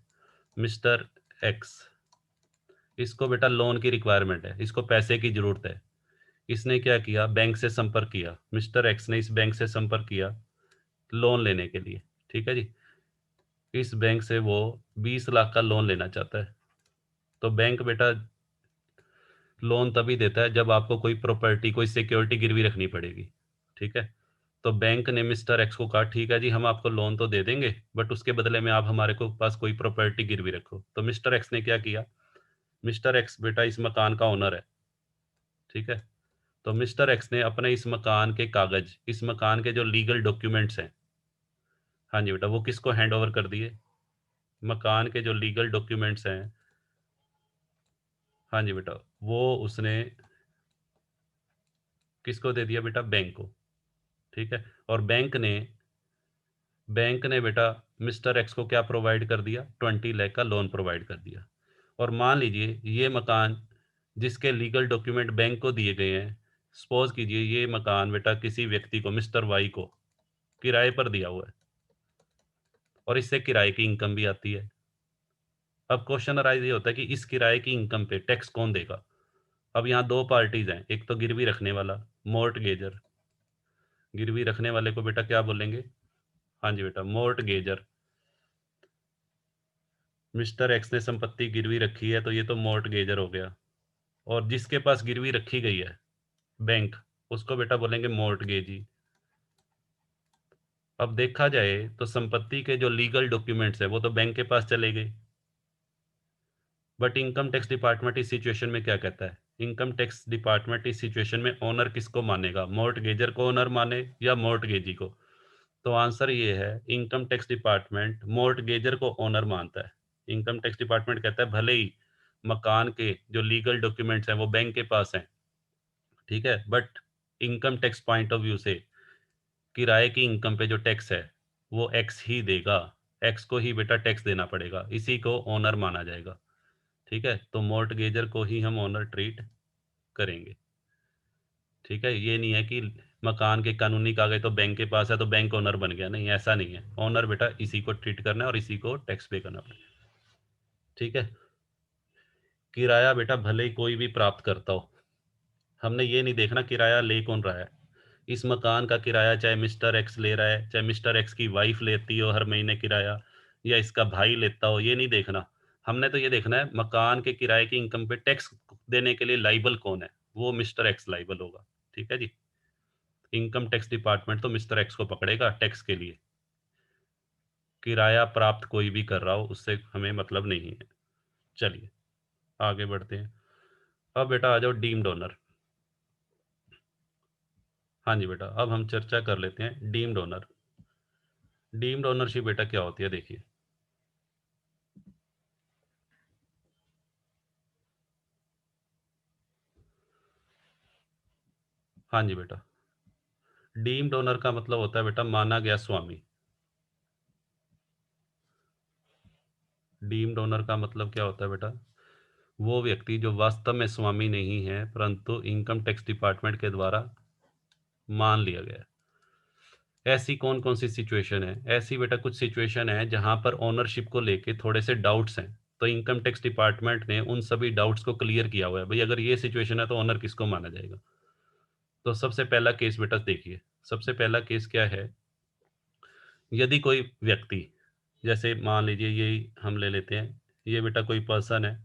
मिस्टर एक्स, इसको बेटा लोन की रिक्वायरमेंट है, इसको पैसे की जरूरत है। इसने क्या किया, बैंक से संपर्क किया, मिस्टर एक्स ने इस बैंक से संपर्क किया लोन लेने के लिए। ठीक है जी। इस बैंक से वो 20 लाख का लोन लेना चाहता है। तो बैंक बेटा लोन तभी देता है जब आपको कोई प्रॉपर्टी, कोई सिक्योरिटी गिरवी रखनी पड़ेगी। ठीक है। तो बैंक ने मिस्टर एक्स को कहा ठीक है जी, हम आपको लोन तो दे देंगे, बट उसके बदले में आप हमारे को पास कोई प्रॉपर्टी गिरवी रखो। तो मिस्टर एक्स ने क्या किया, मिस्टर एक्स बेटा इस मकान का ओनर है। ठीक है। तो मिस्टर एक्स ने अपने इस मकान के कागज, इस मकान के जो लीगल डॉक्यूमेंट्स हैं, हाँ जी बेटा, वो किसको हैंड ओवर कर दिए, मकान के जो लीगल डॉक्यूमेंट्स हैं, हाँ जी बेटा, वो उसने किसको दे दिया बेटा, बैंक को। ठीक है। और बैंक ने बेटा मिस्टर एक्स को क्या प्रोवाइड कर दिया, 20 लाख का लोन प्रोवाइड कर दिया। और मान लीजिए ये मकान जिसके लीगल डॉक्यूमेंट बैंक को दिए गए हैं, सपोज कीजिए ये मकान बेटा किसी व्यक्ति को, मिस्टर वाई को किराए पर दिया हुआ है, और इससे किराए की इनकम भी आती है। अब क्वेश्चन अराइज ये होता है कि इस किराए की इनकम पे टैक्स कौन देगा। अब यहाँ दो पार्टीज हैं, एक तो गिरवी रखने वाला, मोर्टगेजर, गिरवी रखने वाले को बेटा क्या बोलेंगे, हाँ जी बेटा, मोर्टगेजर। मिस्टर एक्स ने संपत्ति गिरवी रखी है, तो ये तो मोर्टगेजर हो गया। और जिसके पास गिरवी रखी गई है, बैंक, उसको बेटा बोलेंगे मोर्टगेजी। अब देखा जाए तो संपत्ति के जो लीगल डॉक्यूमेंट्स है वो तो बैंक के पास चले गए, बट इनकम टैक्स डिपार्टमेंट इस सिचुएशन में क्या कहता है, इनकम टैक्स डिपार्टमेंट इस सिचुएशन में ओनर किसको मानेगा, मोर्टगेजर को ओनर माने या मोर्टगेजी को। तो आंसर ये है, इनकम टैक्स डिपार्टमेंट मोर्टगेजर को ओनर मानता है। इनकम टैक्स डिपार्टमेंट कहता है भले ही मकान के जो लीगल डॉक्यूमेंट्स हैं वो बैंक के पास हैं, ठीक है, but income tax point of view से किराए की इनकम पे जो टैक्स है वो एक्स ही देगा, एक्स को ही बेटा टैक्स देना पड़ेगा, इसी को ओनर माना जाएगा। ठीक है। तो मोर्टगेजर को ही हम ओनर ट्रीट करेंगे। ठीक है। ये नहीं है कि मकान के कानूनी कागज तो बैंक के पास है तो बैंक ओनर बन गया, नहीं, ऐसा नहीं है। ओनर बेटा इसी को ट्रीट करना है और इसी को टैक्स पे करना पड़ेगा। ठीक है। किराया बेटा भले ही कोई भी प्राप्त करता हो, हमने ये नहीं देखना किराया ले कौन रहा है। इस मकान का किराया चाहे मिस्टर एक्स ले रहा है, चाहे मिस्टर एक्स की वाइफ लेती हो हर महीने किराया, या इसका भाई लेता हो, ये नहीं देखना। हमने तो ये देखना है मकान के किराए की इनकम पे टैक्स देने के लिए लाइबल कौन है, वो मिस्टर एक्स लाइबल होगा। ठीक है जी। इनकम टैक्स डिपार्टमेंट तो मिस्टर एक्स को पकड़ेगा टैक्स के लिए, किराया प्राप्त कोई भी कर रहा हो उससे हमें मतलब नहीं है। चलिए आगे बढ़ते हैं। अब बेटा आ जाओ डीम्ड ओनर। हाँ जी बेटा, अब हम चर्चा कर लेते हैं डीम्ड ओनर। डीम्ड ओनरशिप बेटा क्या होती है, देखिए। हाँ जी बेटा, डीम्ड ओनर का मतलब होता है बेटा माना गया स्वामी। डीम्ड ओनर का मतलब क्या होता है बेटा, वो व्यक्ति जो वास्तव में स्वामी नहीं है परंतु इनकम टैक्स डिपार्टमेंट के द्वारा मान लिया गया। ऐसी कौन कौन सी सिचुएशन है, ऐसी बेटा कुछ सिचुएशन है जहां पर ओनरशिप को लेके थोड़े से डाउट्स हैं, तो इनकम टैक्स डिपार्टमेंट ने उन सभी डाउट्स को क्लियर किया हुआ है, भाई अगर ये सिचुएशन है तो ओनर किसको माना जाएगा। तो सबसे पहला केस बेटा देखिए, सबसे पहला केस क्या है, यदि कोई व्यक्ति, जैसे मान लीजिए ये हम ले लेते हैं, ये बेटा कोई पर्सन है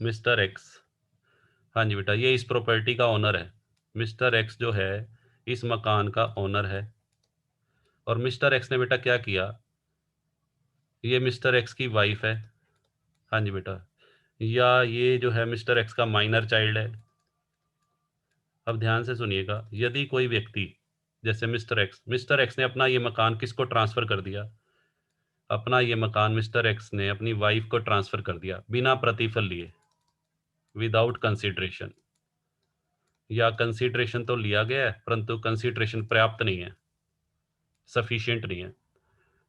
मिस्टर एक्स, हाँ जी बेटा, ये इस प्रॉपर्टी का ओनर है। मिस्टर एक्स जो है इस मकान का ओनर है, और मिस्टर एक्स ने बेटा क्या किया, ये मिस्टर एक्स की वाइफ है, हाँ जी बेटा, या ये जो है मिस्टर एक्स का माइनर चाइल्ड है। अब ध्यान से सुनिएगा, यदि कोई व्यक्ति, जैसे मिस्टर एक्स ने अपना ये मकान किसको ट्रांसफर कर दिया, अपना ये मकान मिस्टर एक्स ने अपनी वाइफ को ट्रांसफर कर दिया बिना प्रतिफल लिए, विदाउट कंसिडरेशन, या कंसिडरेशन तो लिया गया है परंतु कंसिडरेशन पर्याप्त नहीं है, सफिशिएंट नहीं है,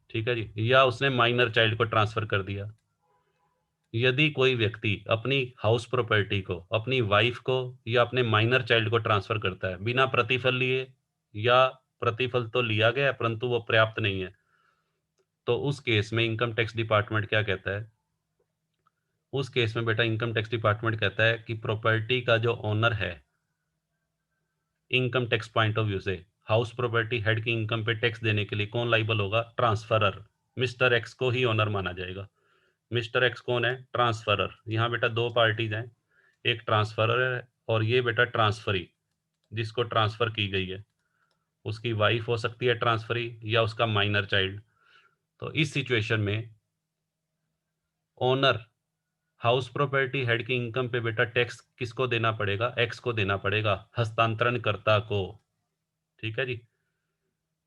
ठीक है जी, या उसने माइनर चाइल्ड को ट्रांसफर कर दिया। यदि कोई व्यक्ति अपनी हाउस प्रॉपर्टी को अपनी वाइफ को या अपने माइनर चाइल्ड को ट्रांसफर करता है बिना प्रतिफल लिए, या प्रतिफल तो लिया गया है परंतु वो पर्याप्त नहीं है, तो उस केस में इनकम टैक्स डिपार्टमेंट क्या कहता है? उस केस में बेटा इनकम टैक्स डिपार्टमेंट कहता है कि प्रॉपर्टी का जो ओनर है, income tax point of view से हाउस प्रॉपर्टी हेड की इनकम पे टैक्स देने के लिए कौन लाइबल होगा? ट्रांसफरर। मिस्टर एक्स को ही ओनर माना जाएगा। मिस्टर एक्स कौन है? ट्रांसफरर। यहाँ बेटा दो पार्टीज हैं, एक ट्रांसफरर है और ये बेटा ट्रांसफरी, जिसको ट्रांसफर की गई है, उसकी वाइफ हो सकती है ट्रांसफरी या उसका माइनर चाइल्ड। तो इस सिचुएशन में ओनर हाउस प्रॉपर्टी हेड की इनकम पे बेटा टैक्स किसको देना पड़ेगा? एक्स को देना पड़ेगा, हस्तांतरणकर्ता को, ठीक है जी।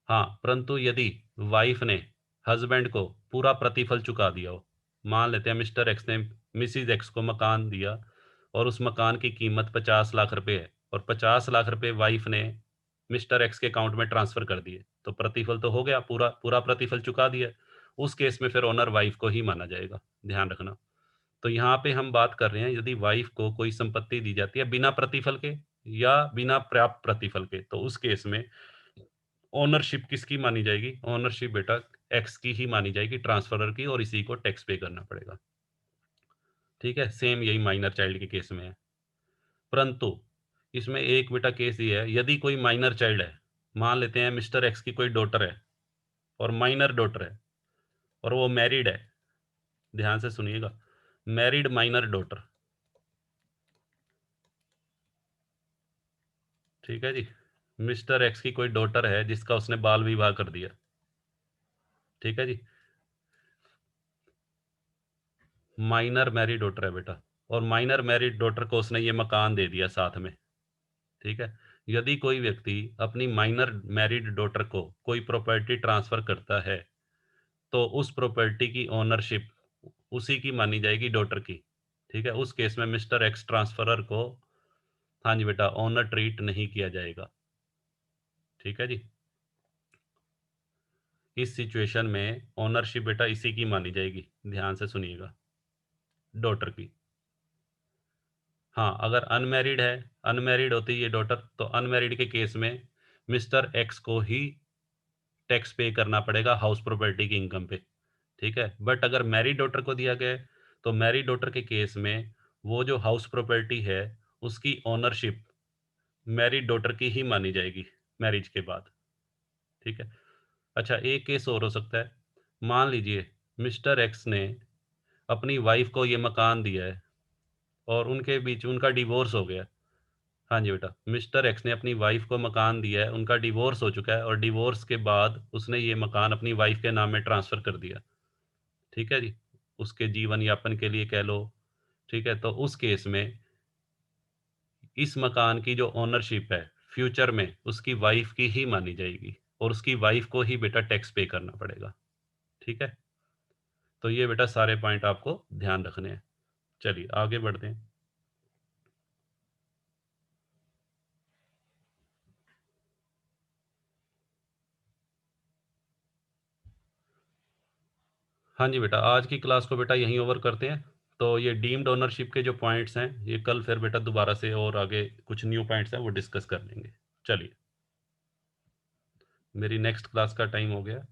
हाँ, परंतु यदि वाइफ ने हस्बैंड को पूरा प्रतिफल चुका दिया हो, मान लेते हैं मिस्टर एक्स ने मिसिज एक्स को मकान दिया और उस मकान की कीमत 50 लाख रुपए है और 50 लाख रुपए वाइफ ने मिस्टर एक्स के अकाउंट में ट्रांसफर कर दिए, तो प्रतिफल तो हो गया, पूरा पूरा प्रतिफल चुका दिया। उस केस में फिर ओनर वाइफ को ही माना जाएगा, ध्यान रखना। तो यहाँ पे हम बात कर रहे हैं यदि वाइफ को कोई संपत्ति दी जाती है बिना प्रतिफल के या बिना पर्याप्त प्रतिफल के, तो उस केस में ओनरशिप किसकी मानी जाएगी? ओनरशिप बेटा एक्स की ही मानी जाएगी, ट्रांसफरर की, और इसी को टैक्स पे करना पड़ेगा, ठीक है। सेम यही माइनर चाइल्ड के केस में है, परंतु इसमें एक बेटा केस ये है, यदि कोई माइनर चाइल्ड है, मान लेते हैं मिस्टर एक्स की कोई डॉटर है और माइनर डॉटर है और वो मैरिड है, ध्यान से सुनिएगा, मैरिड माइनर डॉटर, ठीक है जी। मिस्टर एक्स की कोई डॉटर है जिसका उसने बाल विवाह कर दिया, ठीक है जी, माइनर मैरिड डॉटर है बेटा, और माइनर मैरिड डॉटर को उसने ये मकान दे दिया साथ में, ठीक है। यदि कोई व्यक्ति अपनी माइनर मैरिड डॉटर को कोई प्रॉपर्टी ट्रांसफर करता है, तो उस प्रॉपर्टी की ओनरशिप उसी की मानी जाएगी, डॉटर की, ठीक है। उस केस में मिस्टर एक्स ट्रांसफरर को, हाँ जी बेटा, ओनर ट्रीट नहीं किया जाएगा, ठीक है जी। इस सिचुएशन में ओनरशिप बेटा इसी की मानी जाएगी, ध्यान से सुनिएगा, डॉटर की। हाँ, अगर अनमैरिड है, अनमैरिड होती है ये डॉटर, तो अनमैरिड के केस में मिस्टर एक्स को ही टैक्स पे करना पड़ेगा हाउस प्रॉपर्टी की इनकम पे, ठीक है। बट अगर मैरिड डॉटर को दिया गया है, तो मैरिड डॉटर के केस में वो जो हाउस प्रॉपर्टी है उसकी ओनरशिप मैरिड डॉटर की ही मानी जाएगी मैरिज के बाद, ठीक है। अच्छा, एक केस और हो सकता है, मान लीजिए मिस्टर एक्स ने अपनी वाइफ को ये मकान दिया है और उनके बीच उनका डिवोर्स हो गया। हाँ जी बेटा, मिस्टर एक्स ने अपनी वाइफ को मकान दिया है, उनका डिवोर्स हो चुका है और डिवोर्स के बाद उसने ये मकान अपनी वाइफ के नाम में ट्रांसफर कर दिया, ठीक है जी, उसके जीवन यापन के लिए कह लो, ठीक है। तो उस केस में इस मकान की जो ओनरशिप है फ्यूचर में उसकी वाइफ की ही मानी जाएगी और उसकी वाइफ को ही बेटा टैक्स पे करना पड़ेगा, ठीक है। तो ये बेटा सारे पॉइंट आपको ध्यान रखने हैं। चलिए आगे बढ़ते हैं। हाँ जी बेटा, आज की क्लास को बेटा यहीं ओवर करते हैं। तो ये डीम्ड ओनरशिप के जो पॉइंट्स हैं ये कल फिर बेटा दोबारा से और आगे कुछ न्यू पॉइंट्स हैं वो डिस्कस कर लेंगे। चलिए, मेरी नेक्स्ट क्लास का टाइम हो गया।